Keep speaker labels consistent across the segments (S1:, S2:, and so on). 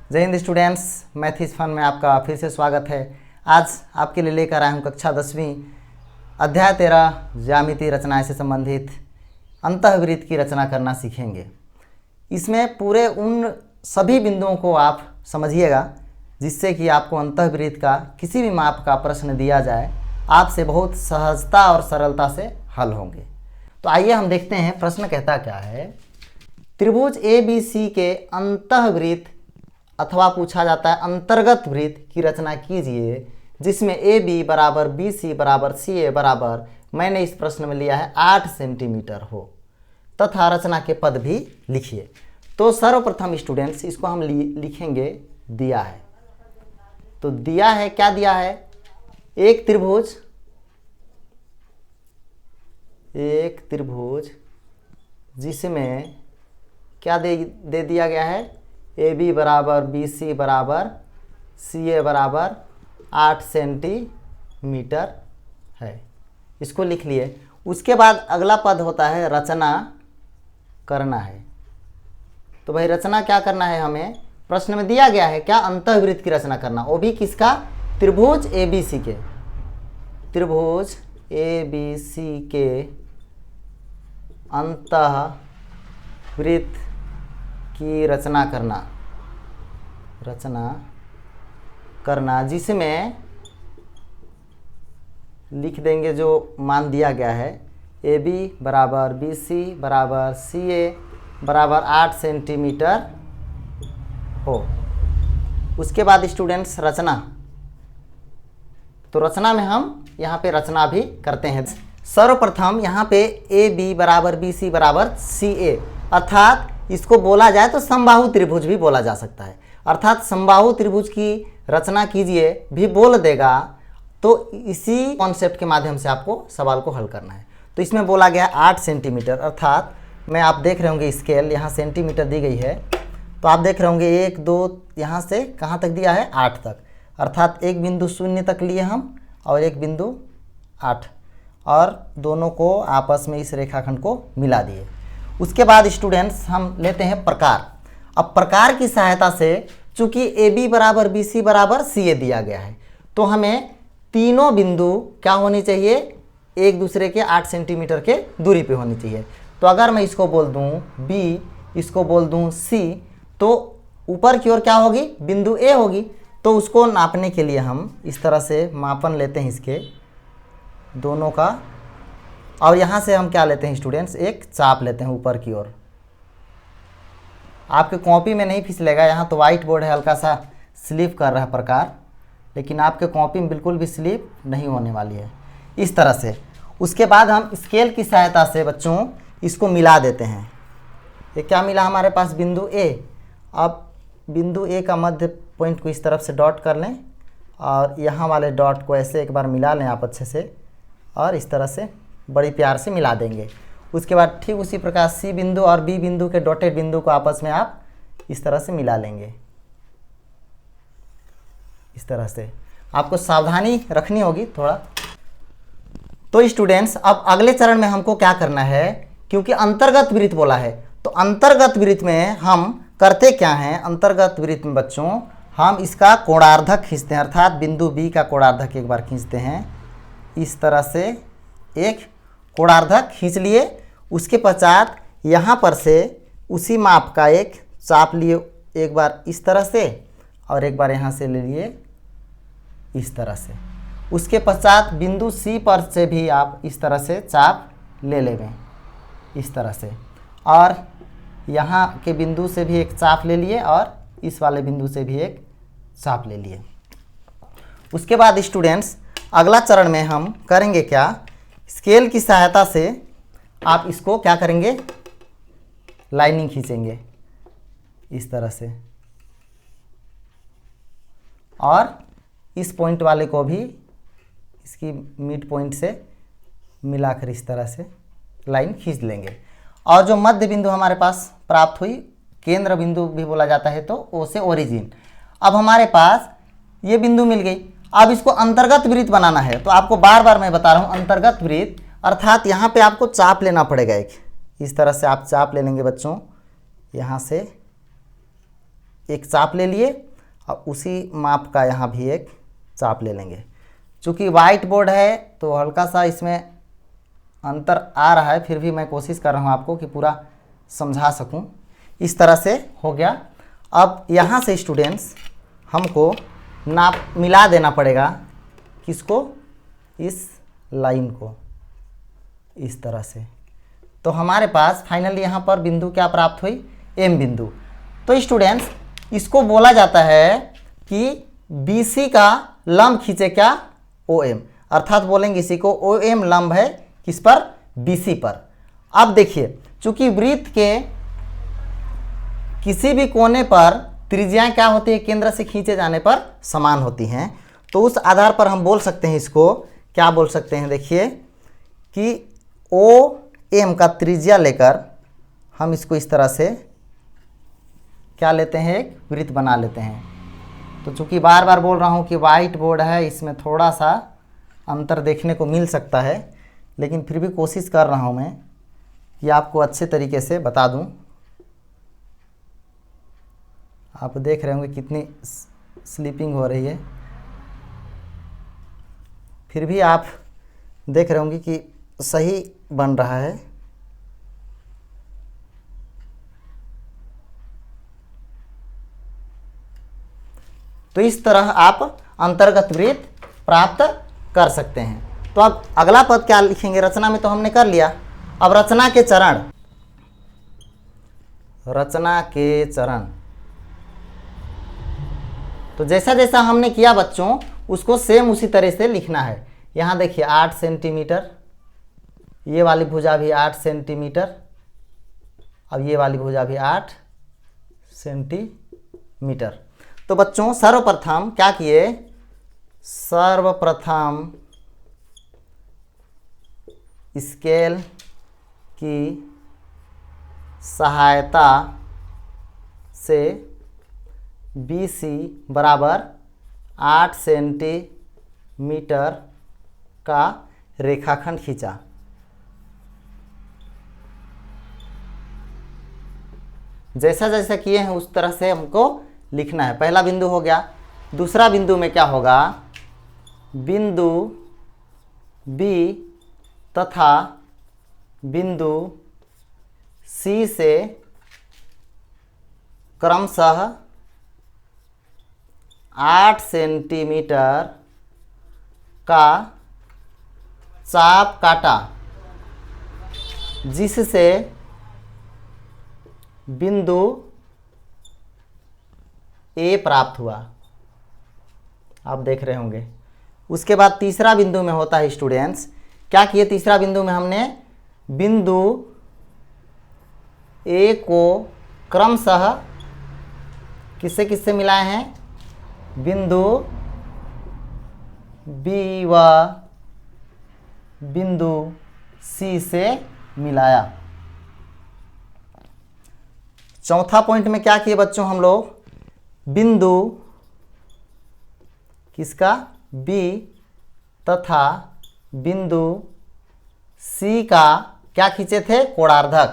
S1: जय Hind students, math is fun में आपका फिर से स्वागत है। आज आपके लिए लेकर आया हूँ कक्षा 10वीं अध्याय 13 ज्यामितीय रचनाएं से संबंधित अंतःवृत्त की रचना करना सीखेंगे। इसमें पूरे उन सभी बिंदुओं को आप समझिएगा जिससे कि आपको अंतःवृत्त का किसी भी माप का प्रश्न दिया जाए आपसे बहुत सहजता और सरलता से हल होंगे। तो आइए हम देखते हैं प्रश्न कहता क्या है। त्रिभुज ABC के अंतःवृत्त अथवा पूछा जाता है अंतर्गत वृत्त की रचना कीजिए जिसमें AB बराबर BC बराबर CA बराबर मैंने इस प्रश्न में लिया है 8 सेंटीमीटर हो तथा रचना के पद भी लिखिए। तो सर्वप्रथम स्टूडेंट्स इसको हम लिखेंगे दिया है। तो दिया है, क्या दिया है? एक त्रिभुज जिसमें क्या दे दिया गया है? AB बराबर BC बराबर CA बराबर 8 सेंटीमीटर है। इसको लिख लिए। उसके बाद अगला पद होता है रचना करना है। तो भाई रचना क्या करना है? हमें प्रश्न में दिया गया है क्या? अंतःवृत्त की रचना करना, वो भी किसका? त्रिभुज ABC के। त्रिभुज ABC के अंतःवृत्त की रचना करना जिसमें लिख देंगे जो मान दिया गया है AB बराबर BC बराबर CA बराबर 8 सेंटीमीटर हो। उसके बाद स्टूडेंट्स रचना। तो रचना में हम यहाँ पे रचना भी करते हैं। सर्वप्रथम यहाँ पे AB बराबर BC बराबर CA अर्थात इसको बोला जाए तो समबाहु त्रिभुज भी बोला जा सकता है। अर्थात समबाहु त्रिभुज की रचना कीजिए भी बोल देगा। तो इसी कॉन्सेप्ट के माध्यम से आपको सवाल को हल करना है। तो इसमें बोला गया 8 सेंटीमीटर अर्थात मैं आप देख रहे होंगे स्केल यहाँ सेंटीमीटर दी गई है। तो आप देख रहे होंगे 1 2 यहाँ से कहाँ तक दिया है? 8 तक। अर्थात एक बिंदु 0 तक लिए हम और एक बिंदु 8 और दोनों को आपस में इस रेखाखंड को मिला दिए। उसके बाद स्टूडेंट्स हम लेते हैं प्रकार। अब प्रकार की सहायता से चूंकि AB बराबर BC बराबर CA दिया गया है तो हमें तीनों बिंदु क्या होनी चाहिए? एक दूसरे के 8 सेंटीमीटर के दूरी पे होनी चाहिए। तो अगर मैं इसको बोल दूं B, इसको बोल दूं C, तो ऊपर की ओर क्या होगी? बिंदु A होगी। तो उसको नापने के लिए हम इस तरह से मापन लेते हैं इसके दोनों का। और यहाँ से हम क्या लेते हैं स्टूडेंट्स? एक चाप लेते हैं ऊपर की ओर। आपके कॉपी में नहीं फिसलेगा, यहाँ तो वाइट बोर्ड है, हल्का सा स्लिप कर रहा है प्रकार, लेकिन आपके कॉपी में बिल्कुल भी स्लिप नहीं होने वाली है इस तरह से। उसके बाद हम स्केल की सहायता से बच्चों इसको मिला देते हैं। ये क्या मिला हमारे पास? बिंदु A। अब बिंदु A का मध्य पॉइंट को इस तरफ से डॉट कर लें और यहाँ वाले डॉट को ऐसे एक बार मिला लें आप अच्छे से और इस तरह से बड़ी प्यार से मिला देंगे। उसके बाद ठीक उसी प्रकार C बिंदु और B बिंदु के डॉटेड बिंदु को आपस में आप इस तरह से मिला लेंगे। इस तरह से आपको सावधानी रखनी होगी थोड़ा। तो स्टूडेंट्स अब अगले चरण में हमको क्या करना है? क्योंकि अंतर्गत वृत्त बोला है तो अंतर्गत वृत्त में हम करते क्या हैं? अंतर्गत वृत्त में बच्चों हम इसका कोणार्धक खींचते हैं अर्थात बिंदु B का कोणार्धक एक बार खींचते हैं। इस तरह से एक कोणार्धक खींच लिए। उसके पश्चात यहाँ पर से उसी माप का एक चाप लिए एक बार इस तरह से और एक बार यहाँ से ले लिए इस तरह से। उसके पश्चात बिंदु C पर से भी आप इस तरह से चाप ले लेंगे इस तरह से और यहाँ के बिंदु से भी एक चाप ले लिए और इस वाले बिंदु से भी एक चाप ले लिए। उसके बाद स्टूडेंट्स अगला चरण में हम करेंगे क्या? स्केल की सहायता से आप इसको क्या करेंगे? लाइनिंग खींचेंगे इस तरह से और इस पॉइंट वाले को भी इसकी मिड पॉइंट से मिलाकर इस तरह से लाइन खींच लेंगे। और जो मध्य बिंदु हमारे पास प्राप्त हुई, केंद्र बिंदु भी बोला जाता है, तो ओ से ओरिजिन। अब हमारे पास ये बिंदु मिल गई। अब इसको अंतर्गत वृत्त बनाना है। तो आपको बार बार मैं बता रहा हूँ अंतर्गत वृत्त अर्थात यहाँ पे आपको चाप लेना पड़ेगा एक। इस तरह से आप चाप ले लेंगे बच्चों, यहाँ से एक चाप ले लिए और उसी माप का यहाँ भी एक चाप ले लेंगे। चूँकि वाइट बोर्ड है तो हल्का सा इसमें अंतर आ रहा है, फिर भी मैं कोशिश कर रहा हूँ आपको कि पूरा समझा सकूँ। इस तरह से हो गया। अब यहाँ से स्टूडेंट्स हमको नाप मिला देना पड़ेगा, किसको, इस लाइन को, इस तरह से। तो हमारे पास फाइनली यहाँ पर बिंदु क्या प्राप्त हुई, एम बिंदु। तो स्टूडेंट्स इसको बोला जाता है कि BC का लंब खींचे क्या, OM, अर्थात बोलेंगे इसी को OM लंब है किस पर, BC पर। अब देखिए चूंकि वृत्त के किसी भी कोने पर त्रिज्याएं क्या होती है, केंद्र से खींचे जाने पर समान होती हैं, तो उस आधार पर हम बोल सकते हैं इसको क्या बोल सकते हैं, देखिए कि OM का त्रिज्या लेकर हम इसको इस तरह से क्या लेते हैं, एक वृत्त बना लेते हैं। तो चूंकि बार बार बोल रहा हूँ कि वाइट बोर्ड है, इसमें थोड़ा सा अंतर देखने को मिल सकता है, लेकिन फिर भी कोशिश कर रहा हूँ मैं कि आपको अच्छे तरीके से बता दूँ। आप देख रहे होंगे कितनी स्लीपिंग हो रही है, फिर भी आप देख रहे होंगे कि सही बन रहा है। तो इस तरह आप अंतर्गत वृत्त प्राप्त कर सकते हैं। तो अब अगला पद क्या लिखेंगे, रचना में तो हमने कर लिया, अब रचना के चरण, रचना के चरण। तो जैसा जैसा हमने किया बच्चों उसको सेम उसी तरह से लिखना है। यहाँ देखिए 8 सेंटीमीटर, ये वाली भुजा भी 8 सेंटीमीटर, अब ये वाली भुजा भी 8 सेंटीमीटर। तो बच्चों सर्वप्रथम क्या किए, सर्वप्रथम स्केल की सहायता से BC बराबर 8 सेंटीमीटर का रेखाखंड खींचा। जैसा जैसा किए हैं उस तरह से हमको लिखना है। पहला बिंदु हो गया। दूसरा बिंदु में क्या होगा, बिंदु B तथा बिंदु C से क्रमशः 8 सेंटीमीटर का चाप काटा, जिससे बिंदु A प्राप्त हुआ। आप देख रहे होंगे। उसके बाद तीसरा बिंदु में होता है स्टूडेंट्स, क्या किए, तीसरा बिंदु में हमने बिंदु A को क्रमशः किससे किससे मिलाए हैं, बिंदु B व बिंदु C से मिलाया। चौथा पॉइंट में क्या किए बच्चों हम लोग, बिंदु किसका, B तथा बिंदु C का क्या खींचे थे, कोणार्धक,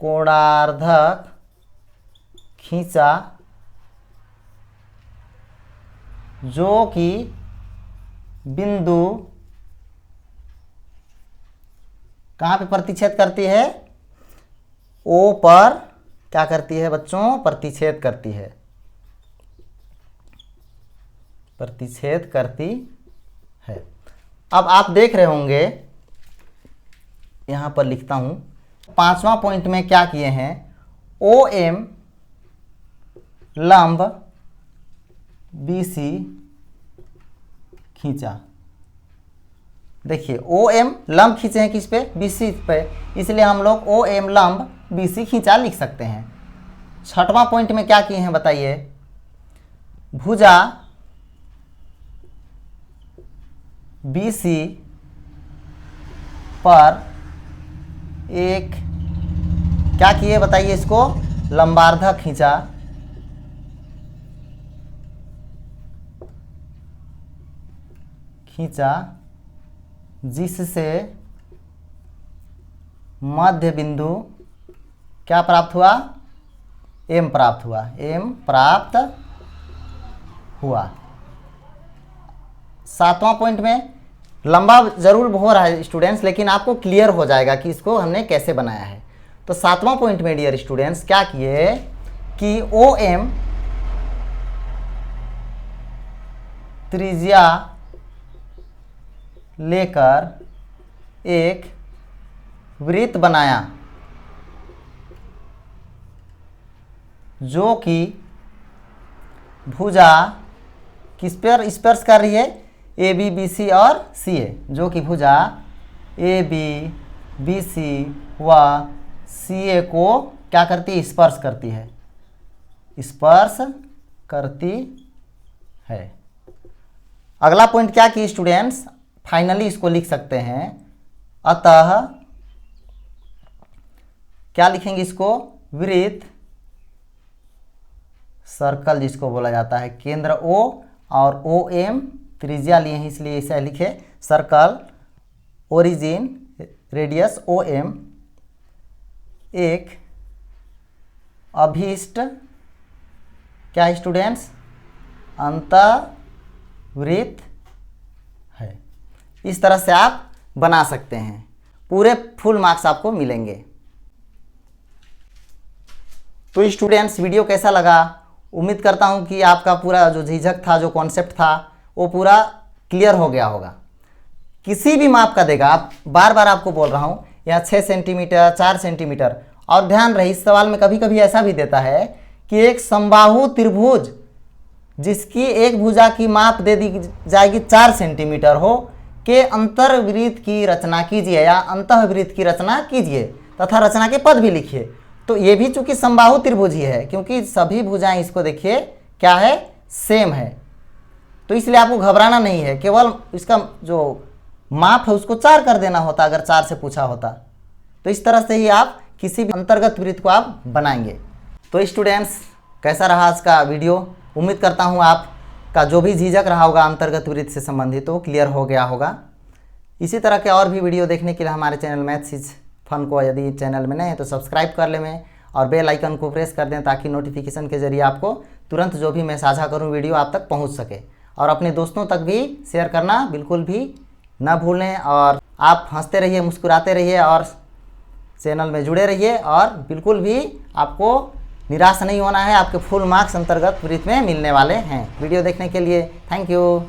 S1: कोणार्धक खींचा, जो कि बिंदु कहाँ पे प्रतिच्छेद करती है, O पर क्या करती है बच्चों, प्रतिच्छेद करती है, प्रतिच्छेद करती है। अब आप देख रहे होंगे, यहाँ पर लिखता हूँ, पांचवा पॉइंट में क्या किए हैं, OM लंब BC खींचा। देखिए OM लंब खींचे हैं किस पे, BC पे, इसलिए हम लोग OM लंब BC खींचा लिख सकते हैं। छठवां पॉइंट में क्या किए हैं बताइए, भुजा BC पर एक क्या किए बताइए, इसको लंबार्धक खींचा, जिससे मध्य बिंदु क्या प्राप्त हुआ, एम प्राप्त हुआ, एम प्राप्त हुआ। 7वां पॉइंट में लंबा जरूर हो रहा है स्टूडेंट्स, लेकिन आपको क्लियर हो जाएगा कि इसको हमने कैसे बनाया है। तो 7वां पॉइंट में डियर स्टूडेंट्स क्या किए कि ओ एम त्रिज्या लेकर एक वृत्त बनाया जो कि भुजा किस पर स्पर्श कर रही है, ए बी बी सी और सी ए, जो कि भुजा ए बी बी सी व सी ए को क्या करती है, स्पर्श करती है, स्पर्श करती है। अगला पॉइंट क्या की स्टूडेंट्स, फाइनली इसको लिख सकते हैं, अतः क्या लिखेंगे इसको, वृत्त सर्कल जिसको बोला जाता है, केंद्र O और ओ एम त्रिज्या लिए हैं इसलिए इसे लिखे circle, origin radius O M, एक अभीष्ट क्या है स्टूडेंट्स, अंतःवृत्त है। इस तरह से आप बना सकते हैं, पूरे फुल मार्क्स आपको मिलेंगे। तो स्टूडेंट्स वीडियो कैसा लगा, उम्मीद करता हूं कि आपका पूरा जो झिझक था, जो कॉन्सेप्ट था, वो पूरा क्लियर हो गया होगा। किसी भी माप का देगा, आप बार बार आपको बोल रहा हूं, यहाँ 6 सेंटीमीटर 4 सेंटीमीटर, और ध्यान रहे इस सवाल में कभी कभी ऐसा भी देता है कि एक समबाहु त्रिभुज जिसकी एक भुजा की माप दे दी जाएगी 4 सेंटीमीटर हो के अंतर्वृत्त की रचना कीजिए या अंतःवृत्त की रचना कीजिए तथा रचना के पद भी लिखिए। तो ये भी चूंकि समबाहु त्रिभुज ही है, क्योंकि सभी भुजाएं इसको देखिए क्या है, सेम है, तो इसलिए आपको घबराना नहीं है, केवल इसका जो माप है उसको 4 कर देना होता अगर 4 से पूछा होता। तो इस तरह से ही आप किसी भी अंतर्गत वृत्त को आप बनाएंगे। तो स्टूडेंट्स कैसा रहा आज का वीडियो, उम्मीद करता हूँ आपका जो भी झिझक रहा होगा अंतर्गत वृत्त से संबंधित वो क्लियर हो गया होगा। इसी तरह के और भी वीडियो देखने के लिए हमारे चैनल मैथ्स इज फन को यदि चैनल में नए हैं तो सब्सक्राइब कर लें और बेल आइकन को प्रेस कर दें ताकि नोटिफिकेशन के जरिए आपको तुरंत जो भी मैं साझा करूं वीडियो आप तक पहुंच सके। और अपने दोस्तों तक भी शेयर करना बिल्कुल भी ना भूलें। और आप हंसते रहिए, मुस्कुराते रहिए और चैनल में जुड़े रहिए, और बिल्कुल भी आपको निराश नहीं होना है, आपके फुल मार्क्स अंतर्गत वृत्त में मिलने वाले हैं। वीडियो देखने के लिए थैंक यू।